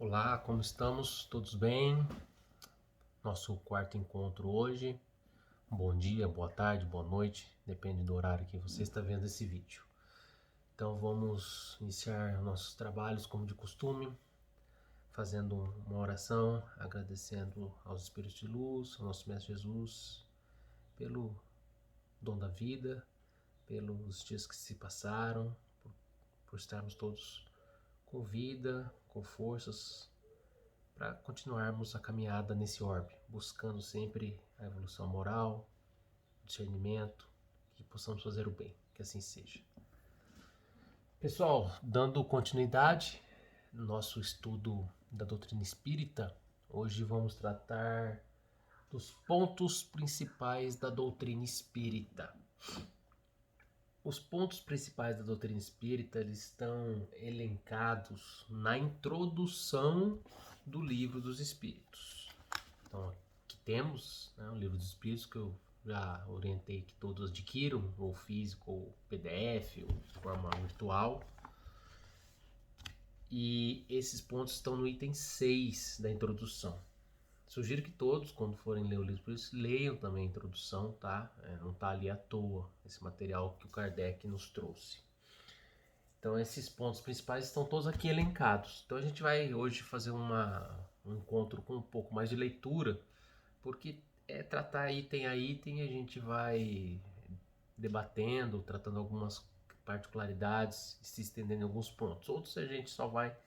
Olá, como estamos? Todos bem? Nosso quarto encontro hoje. Bom dia, boa tarde, boa noite, depende do horário que você está vendo esse vídeo. Então vamos iniciar nossos trabalhos como de costume, fazendo uma oração, agradecendo aos Espíritos de Luz, ao nosso Mestre Jesus, pelo dom da vida, pelos dias que se passaram, por estarmos todos com vida, com forças, para continuarmos a caminhada nesse orbe, buscando sempre a evolução moral, discernimento, que possamos fazer o bem, que assim seja. Pessoal, dando continuidade no nosso estudo da doutrina espírita, hoje vamos tratar dos pontos principais da doutrina espírita. Os pontos principais da doutrina espírita eles estão elencados na introdução do Livro dos Espíritos. Então, aqui temos o Livro dos Espíritos, que eu já orientei que todos adquiram, ou físico, ou PDF, ou de forma virtual. E esses pontos estão no item 6 da introdução. Sugiro que todos, quando forem ler o livro, leiam também a introdução, tá? Não está ali à toa esse material que o Kardec nos trouxe. Então, esses pontos principais estão todos aqui elencados. Então, a gente vai hoje fazer um encontro com um pouco mais de leitura, porque tratar item a item, a gente vai debatendo, tratando algumas particularidades, se estendendo em alguns pontos. Outros a gente só vai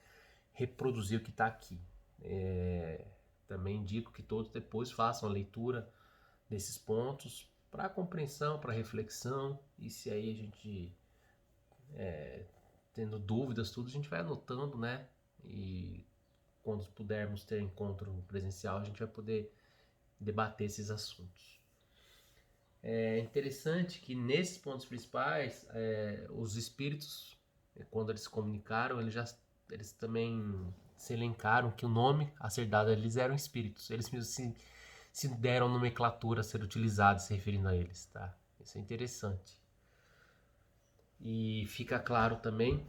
reproduzir o que está aqui. Também indico que todos depois façam a leitura desses pontos para compreensão, para reflexão, e se aí a gente tendo dúvidas, tudo a gente vai anotando, né? E quando pudermos ter encontro presencial, a gente vai poder debater esses assuntos. É interessante que nesses pontos principais, os espíritos, quando eles se comunicaram, eles também se elencaram que o nome a ser dado a eles eram espíritos. Eles mesmos se deram nomenclatura a ser utilizada se referindo a eles, tá? Isso é interessante. E fica claro também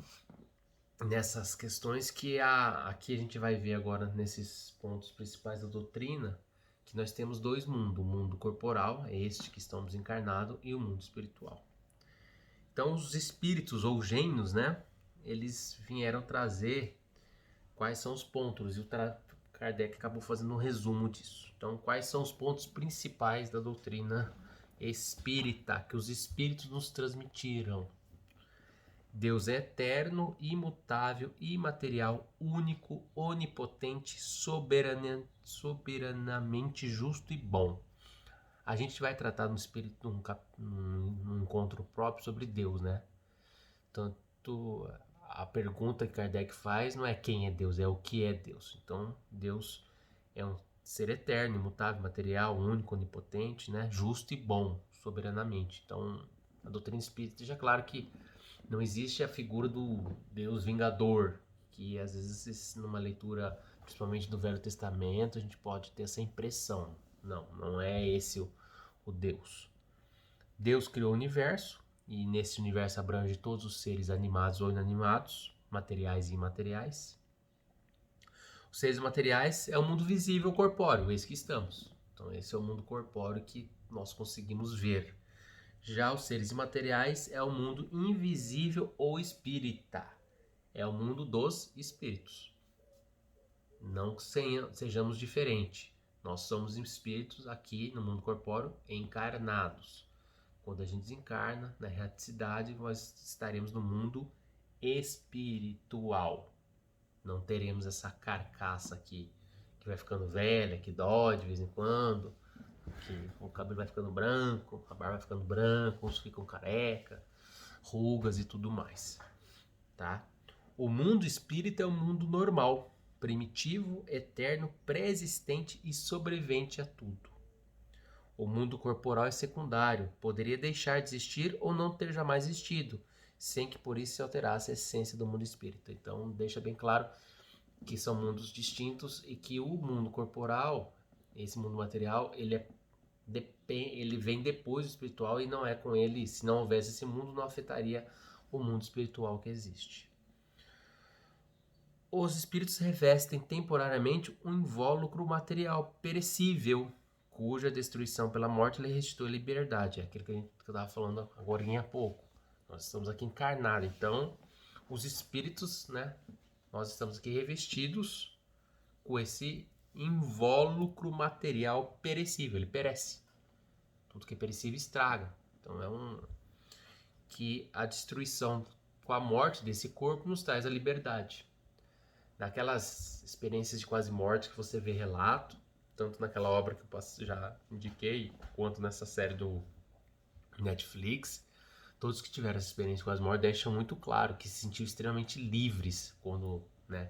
nessas questões que aqui a gente vai ver agora nesses pontos principais da doutrina que nós temos dois mundos, o mundo corporal, é este que estamos encarnados, e o mundo espiritual. Então os espíritos ou gênios, né, eles vieram trazer quais são os pontos, e o Kardec acabou fazendo um resumo disso. Então, quais são os pontos principais da doutrina espírita que os espíritos nos transmitiram? Deus é eterno, imutável, imaterial, único, onipotente, soberanamente justo e bom. A gente vai tratar no espírito num encontro próprio sobre Deus, né? Tanto a pergunta que Kardec faz não é quem é Deus, é o que é Deus. Então, Deus é um ser eterno, imutável, material, único, onipotente, né? Justo e bom, soberanamente. Então, a doutrina espírita deixa claro que não existe a figura do Deus vingador, que às vezes numa leitura, principalmente do Velho Testamento, a gente pode ter essa impressão. Não é esse o Deus. Deus criou o universo, e nesse universo abrange todos os seres animados ou inanimados, materiais e imateriais. Os seres materiais é o mundo visível corpóreo, esse que estamos. Então esse é o mundo corpóreo que nós conseguimos ver. Já os seres imateriais é o mundo invisível ou espírita. É o mundo dos espíritos. Não sejamos diferentes. Nós somos espíritos aqui no mundo corpóreo encarnados. Quando a gente desencarna, na erraticidade, nós estaremos no mundo espiritual. Não teremos essa carcaça aqui que vai ficando velha, que dói de vez em quando, que o cabelo vai ficando branco, a barba vai ficando branca, uns ficam careca, rugas e tudo mais, tá? O mundo espírita é um mundo normal, primitivo, eterno, pré-existente e sobrevivente a tudo. O mundo corporal é secundário, poderia deixar de existir ou não ter jamais existido, sem que por isso se alterasse a essência do mundo espírita. Então deixa bem claro que são mundos distintos e que o mundo corporal, esse mundo material, ele vem depois do espiritual e não é com ele, se não houvesse esse mundo, não afetaria o mundo espiritual que existe. Os espíritos revestem temporariamente um invólucro material perecível, cuja destruição pela morte lhe restitui a liberdade. É aquilo que eu estava falando agora há pouco. Nós estamos aqui encarnados, então os espíritos, né? Nós estamos aqui revestidos com esse invólucro material perecível, ele perece. Tudo que é perecível estraga. Então que a destruição com a morte desse corpo nos traz a liberdade. Daquelas experiências de quase morte que você vê relato, tanto naquela obra que eu já indiquei, quanto nessa série do Netflix, todos que tiveram essa experiência de quase morte deixam muito claro que se sentiam extremamente livres quando, né,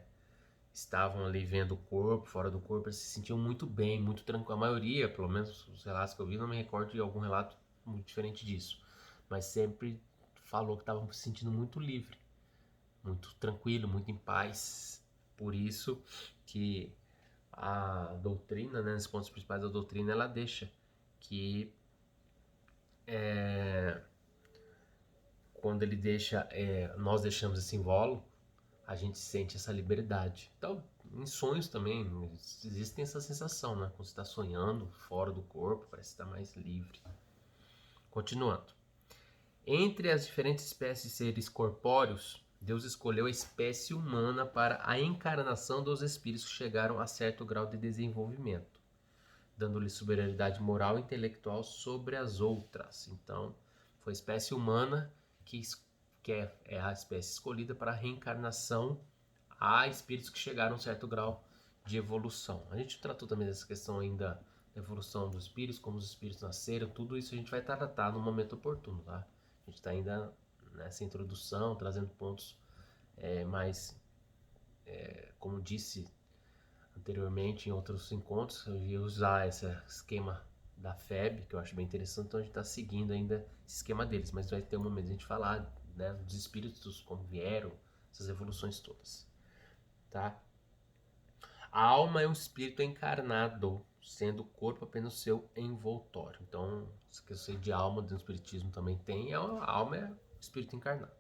estavam ali vendo o corpo, fora do corpo, eles se sentiam muito bem, muito tranquilo. A maioria, pelo menos os relatos que eu vi, não me recordo de algum relato muito diferente disso, mas sempre falou que estavam se sentindo muito livre, muito tranquilo, muito em paz. Por isso que a doutrina, né, nos pontos principais da doutrina, ela deixa que quando ele deixa, nós deixamos esse invólucro, a gente sente essa liberdade. Então, em sonhos também existe essa sensação, né? Quando você está sonhando fora do corpo, parece estar mais livre. Continuando. Entre as diferentes espécies de seres corpóreos, Deus escolheu a espécie humana para a encarnação dos espíritos que chegaram a certo grau de desenvolvimento, dando-lhe superioridade moral e intelectual sobre as outras. Então, foi a espécie humana que é a espécie escolhida para a reencarnação a espíritos que chegaram a um certo grau de evolução. A gente tratou também dessa questão ainda da evolução dos espíritos, como os espíritos nasceram, tudo isso a gente vai tratar no momento oportuno, tá? A gente está ainda nessa introdução, trazendo pontos mais, como disse anteriormente em outros encontros, eu ia usar esse esquema da FEB, que eu acho bem interessante, então a gente está seguindo ainda esse esquema deles, mas vai ter um momento de a gente falar, né, dos espíritos, como vieram, essas evoluções todas, tá? A alma é um espírito encarnado, sendo o corpo apenas seu envoltório. Então, se eu sei de alma, do espiritismo também tem, a alma é o espírito encarnado.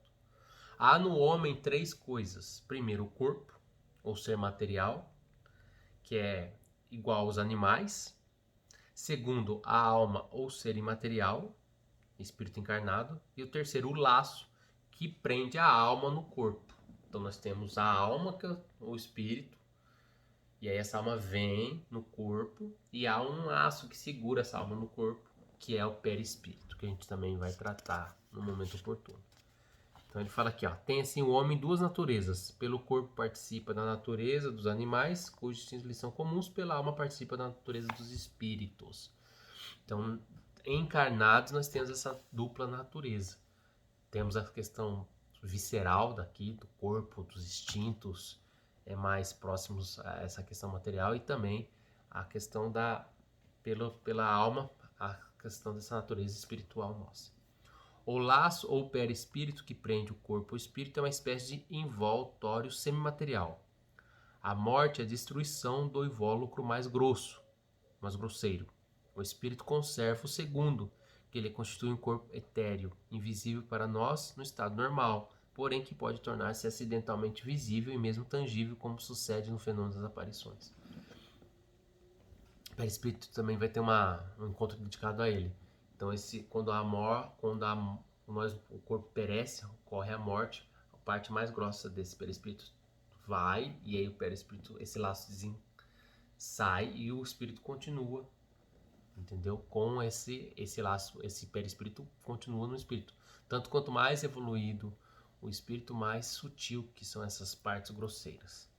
Há no homem três coisas. Primeiro, o corpo, ou ser material, que é igual aos animais. Segundo, a alma, ou ser imaterial, espírito encarnado. E o terceiro, o laço, que prende a alma no corpo. Então nós temos a alma, que é o espírito, e aí essa alma vem no corpo, e há um laço que segura essa alma no corpo, que é o perispírito, que a gente também vai tratar no momento oportuno. Então ele fala aqui, ó, tem assim o homem duas naturezas. Pelo corpo participa da natureza dos animais, cujos instintos lhe são comuns, pela alma participa da natureza dos espíritos. Então, encarnados nós temos essa dupla natureza. Temos a questão visceral daqui, do corpo, dos instintos, mais próximos a essa questão material, e também a questão pela alma, a questão dessa natureza espiritual nossa. O laço ou perispírito que prende o corpo ao espírito é uma espécie de envoltório semimaterial. A morte é a destruição do invólucro mais grosso, mais grosseiro. O espírito conserva o segundo, que ele constitui um corpo etéreo, invisível para nós no estado normal, porém que pode tornar-se acidentalmente visível e mesmo tangível, como sucede no fenômeno das aparições. O perispírito também vai ter um encontro dedicado a ele. Então, quando o corpo perece, ocorre a morte, a parte mais grossa desse perispírito vai, e aí o perispírito, esse laço sai e o espírito continua, entendeu? Com esse laço, esse perispírito continua no espírito. Tanto quanto mais evoluído o espírito, mais sutil que são essas partes grosseiras.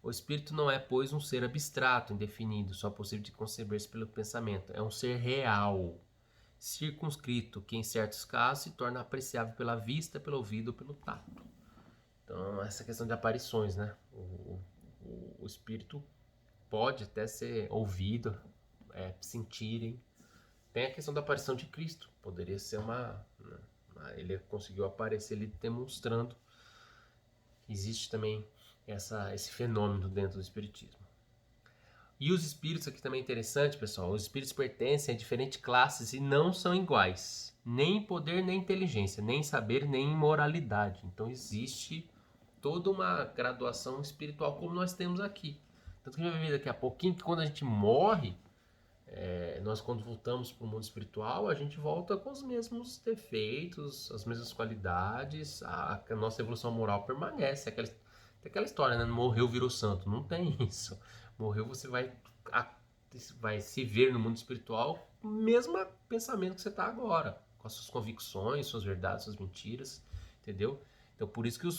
O espírito não é, pois, um ser abstrato, indefinido, só possível de conceber-se pelo pensamento. É um ser real, circunscrito, que em certos casos se torna apreciável pela vista, pelo ouvido ou pelo tato. Então, essa questão de aparições, né? O espírito pode até ser ouvido, sentirem. Tem a questão da aparição de Cristo. Poderia ser ele conseguiu aparecer ali demonstrando. Existe também esse fenômeno dentro do espiritismo. E os espíritos, aqui também é interessante, pessoal, os espíritos pertencem a diferentes classes e não são iguais, nem em poder, nem em inteligência, nem em saber, nem em moralidade. Então existe toda uma graduação espiritual como nós temos aqui. Tanto que a gente vai ver daqui a pouquinho que quando a gente morre, nós quando voltamos para o mundo espiritual, a gente volta com os mesmos defeitos, as mesmas qualidades, a nossa evolução moral permanece. Aquela história, né? Morreu, virou santo. Não tem isso. Morreu, você vai se ver no mundo espiritual com o mesmo pensamento que você está agora, com as suas convicções, suas verdades, suas mentiras, entendeu? Então, por isso que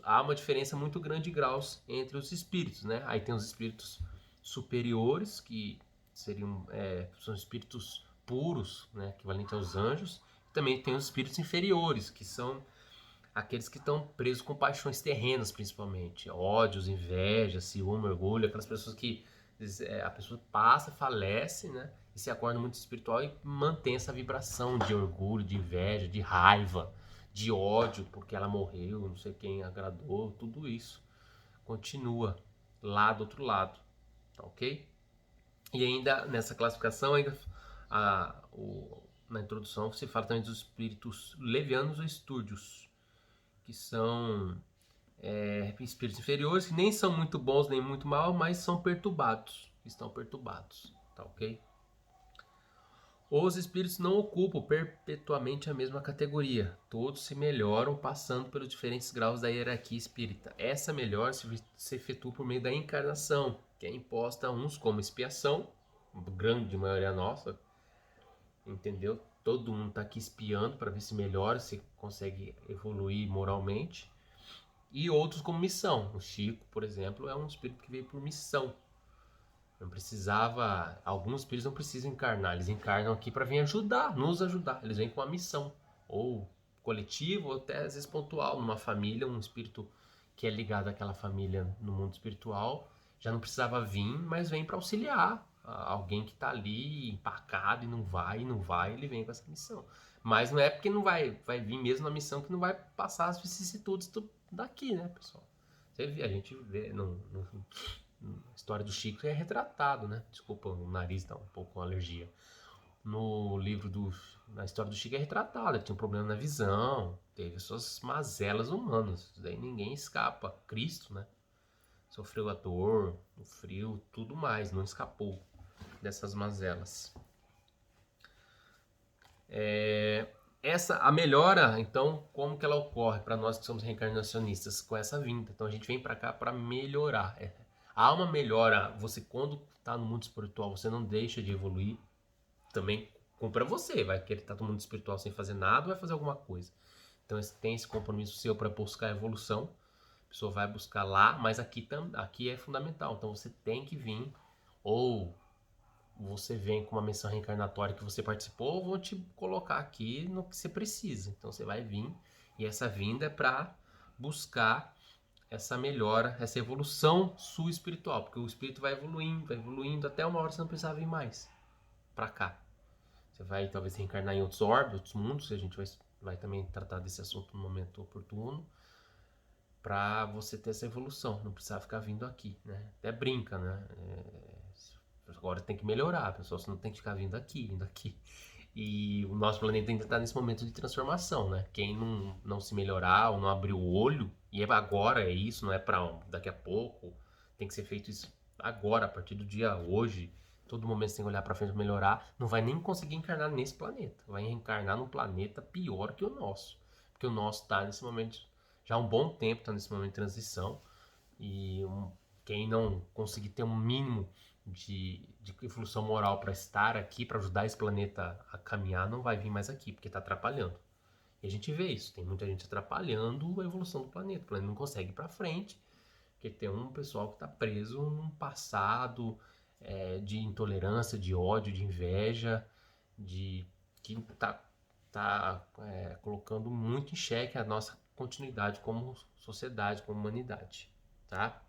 há uma diferença muito grande de graus entre os espíritos, né? Aí tem os espíritos superiores, que são espíritos puros, né? Equivalente aos anjos. Também tem os espíritos inferiores, que são aqueles que estão presos com paixões terrenas, principalmente. Ódios, inveja, ciúme, orgulho. Aquelas pessoas que a pessoa passa, falece, né? E se acorda no mundo espiritual e mantém essa vibração de orgulho, de inveja, de raiva, de ódio, porque ela morreu, não sei quem agradou, tudo isso continua lá do outro lado, tá ok? E ainda nessa classificação, na introdução, se fala também dos espíritos levianos ou estúrdios, que são espíritos inferiores, que nem são muito bons nem muito mal, mas são perturbados, estão perturbados, tá ok? Os espíritos não ocupam perpetuamente a mesma categoria, todos se melhoram passando pelos diferentes graus da hierarquia espírita. Essa melhora se efetua por meio da encarnação, que é imposta a uns como expiação, grande maioria nossa, entendeu? Todo mundo está aqui espiando para ver se melhora, se consegue evoluir moralmente. E outros como missão. O Chico, por exemplo, é um espírito que veio por missão. Não precisava. Alguns espíritos não precisam encarnar, eles encarnam aqui para vir ajudar, nos ajudar. Eles vêm com uma missão, ou coletiva, ou até às vezes pontual, numa família, um espírito que é ligado àquela família no mundo espiritual, já não precisava vir, mas vem para auxiliar alguém que está ali empacado e não vai, ele vem com essa missão. Mas não é porque não vai vir mesmo na missão que não vai passar as vicissitudes daqui, né, pessoal? A gente vê a história do Chico é retratado, né? Desculpa, o nariz tá um pouco com alergia. No livro na história do Chico é retratado, ele tinha um problema na visão, teve suas mazelas humanas, isso daí ninguém escapa. Cristo, né? Sofreu a dor, o frio, tudo mais, não escapou dessas mazelas. A melhora, então, como que ela ocorre para nós que somos reencarnacionistas? Com essa vinda. Então a gente vem para cá para melhorar. Há uma melhora. Você, quando está no mundo espiritual, você não deixa de evoluir. Também compra você. Vai querer estar no mundo espiritual sem fazer nada ou vai fazer alguma coisa. Então tem esse compromisso seu para buscar a evolução. A pessoa vai buscar lá, mas aqui é fundamental. Então você tem que vir, ou você vem com uma missão reencarnatória que você participou, ou vou te colocar aqui no que você precisa. Então você vai vir, e essa vinda é para buscar essa melhora, essa evolução sua espiritual, porque o espírito vai evoluindo até uma hora você não precisar vir mais para cá. Você vai talvez reencarnar em outros orbes, outros mundos, e a gente vai também tratar desse assunto no momento oportuno, para você ter essa evolução, não precisar ficar vindo aqui, né? Até brinca, né? Agora tem que melhorar, pessoal, você não tem que ficar vindo aqui. E o nosso planeta ainda está nesse momento de transformação, né? Quem não se melhorar ou não abrir o olho, e agora é isso, não é para daqui a pouco, tem que ser feito isso agora, a partir do dia hoje. Todo momento você tem que olhar para frente para melhorar, não vai nem conseguir encarnar nesse planeta, vai reencarnar num planeta pior que o nosso, porque o nosso está nesse momento, já há um bom tempo está nesse momento de transição, e quem não conseguir ter um mínimo de evolução moral para estar aqui, para ajudar esse planeta a caminhar, não vai vir mais aqui, porque está atrapalhando. E a gente vê isso, tem muita gente atrapalhando a evolução do planeta. O planeta não consegue ir para frente, porque tem um pessoal que está preso num passado de intolerância, de ódio, de inveja, que está colocando muito em xeque a nossa continuidade como sociedade, como humanidade, tá?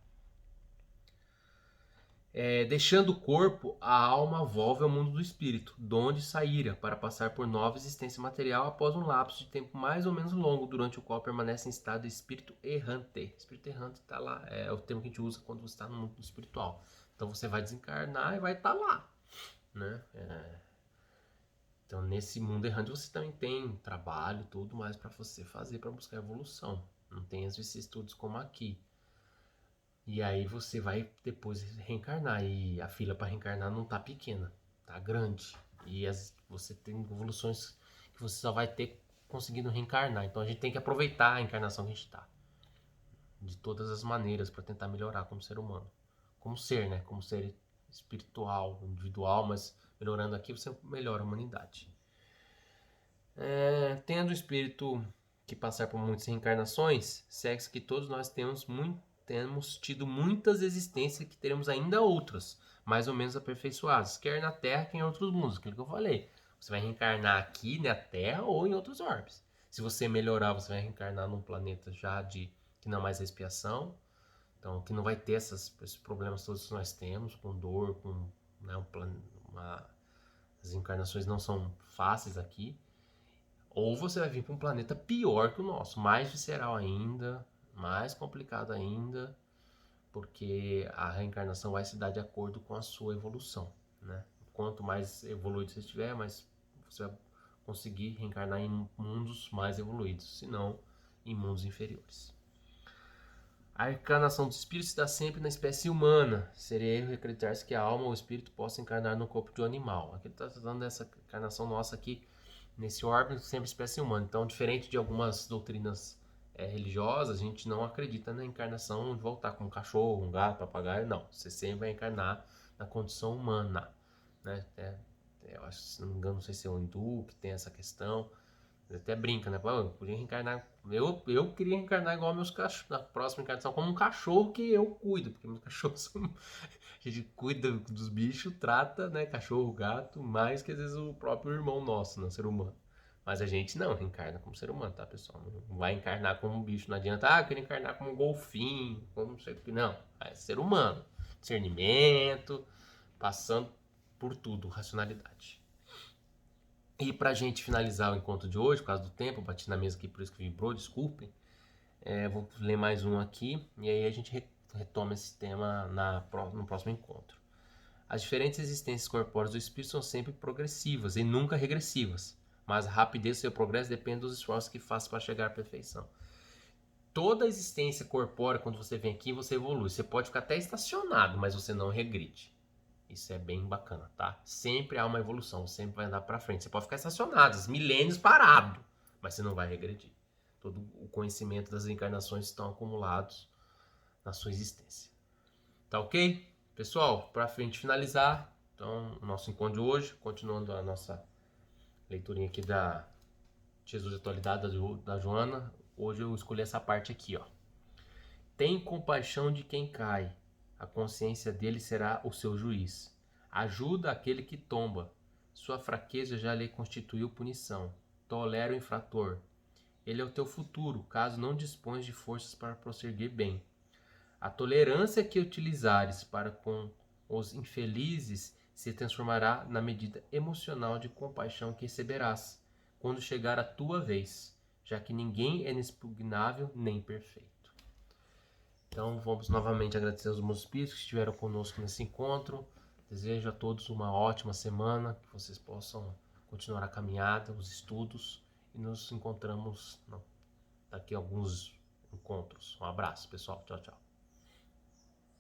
Deixando o corpo, a alma volve ao mundo do espírito, donde saíra, para passar por nova existência material após um lapso de tempo mais ou menos longo, durante o qual permanece em estado de espírito errante. Espírito errante está lá, é o termo que a gente usa quando você está no mundo espiritual. Então você vai desencarnar e vai estar lá, né? Então nesse mundo errante você também tem trabalho, tudo mais para você fazer para buscar evolução, Não tem as vicissitudes como aqui. E aí você vai depois reencarnar. E a fila para reencarnar não tá pequena, tá grande. E você tem evoluções que você só vai ter conseguindo reencarnar. Então a gente tem que aproveitar a encarnação que a gente está. De todas as maneiras para tentar melhorar como ser humano. Como ser, né? Como ser espiritual, individual, mas melhorando aqui você melhora a humanidade. Tendo o espírito que passar por muitas reencarnações, segue que todos nós temos tido muitas existências que teremos ainda outras, mais ou menos aperfeiçoadas, quer na Terra, quer em outros mundos, aquilo que eu falei. Você vai reencarnar aqui na Terra ou em outros orbes. Se você melhorar, você vai reencarnar num planeta já de que não é mais expiação, então que não vai ter esses problemas todos que nós temos, com dor, com né, as encarnações não são fáceis aqui. Ou você vai vir para um planeta pior que o nosso, mais visceral ainda, mais complicado ainda, porque a reencarnação vai se dar de acordo com a sua evolução, né? Quanto mais evoluído você estiver, mais você vai conseguir reencarnar em mundos mais evoluídos, se não em mundos inferiores. A encarnação dos espíritos se dá sempre na espécie humana. Seria erro acreditar-se que a alma ou o espírito possa encarnar no corpo de um animal. Aqui ele está tratando dessa encarnação nossa aqui nesse órgão, sempre espécie humana. Então, diferente de algumas doutrinas religiosas, a gente não acredita na encarnação de voltar como um cachorro, um gato, um papagaio. Não, você sempre vai encarnar na condição humana, né? Eu acho, se não me engano, não sei se é o hindu que tem essa questão. Ele até brinca, né? Pô, eu podia reencarnar. Eu queria reencarnar igual meus cachorros. Na próxima encarnação, como um cachorro que eu cuido. Porque meus cachorros são. A gente cuida dos bichos, trata, né? Cachorro, gato, mais que às vezes o próprio irmão nosso, né? Ser humano. Mas a gente não reencarna como ser humano, tá, pessoal? Não vai encarnar como um bicho. Não adianta, eu queria encarnar como um golfinho, como não sei o que. Não. É ser humano. Discernimento, passando por tudo, racionalidade. E pra gente finalizar o encontro de hoje, por causa do tempo, bati na mesa aqui, por isso que vibrou, desculpem. Vou ler mais um aqui e aí a gente retoma esse tema no próximo encontro. As diferentes existências corpóreas do espírito são sempre progressivas e nunca regressivas, mas a rapidez do seu progresso depende dos esforços que faz para chegar à perfeição. Toda existência corpórea, quando você vem aqui, você evolui. Você pode ficar até estacionado, mas você não regride. Isso é bem bacana, tá? Sempre há uma evolução, sempre vai andar para frente. Você pode ficar estacionado, milênios parado, mas você não vai regredir. Todo o conhecimento das encarnações estão acumulados na sua existência. Tá ok? Pessoal, para frente finalizar, então, o nosso encontro de hoje, continuando a nossa leiturinha aqui da Jesus de Atualidade da Joana, hoje eu escolhi essa parte aqui, ó. Tem compaixão de quem cai, a consciência dele será o seu juiz. Ajuda aquele que tomba, sua fraqueza já lhe constituiu punição. Tolera o infrator, ele é o teu futuro, caso não dispões de forças para prosseguir bem. A tolerância que utilizares para com os infelizes se transformará na medida emocional de compaixão que receberás, quando chegar a tua vez, já que ninguém é inexpugnável nem perfeito. Então vamos novamente agradecer aos meus espíritos que estiveram conosco nesse encontro. Desejo a todos uma ótima semana, que vocês possam continuar a caminhada, os estudos, e nos encontramos daqui a alguns encontros. Um abraço, pessoal. Tchau, tchau.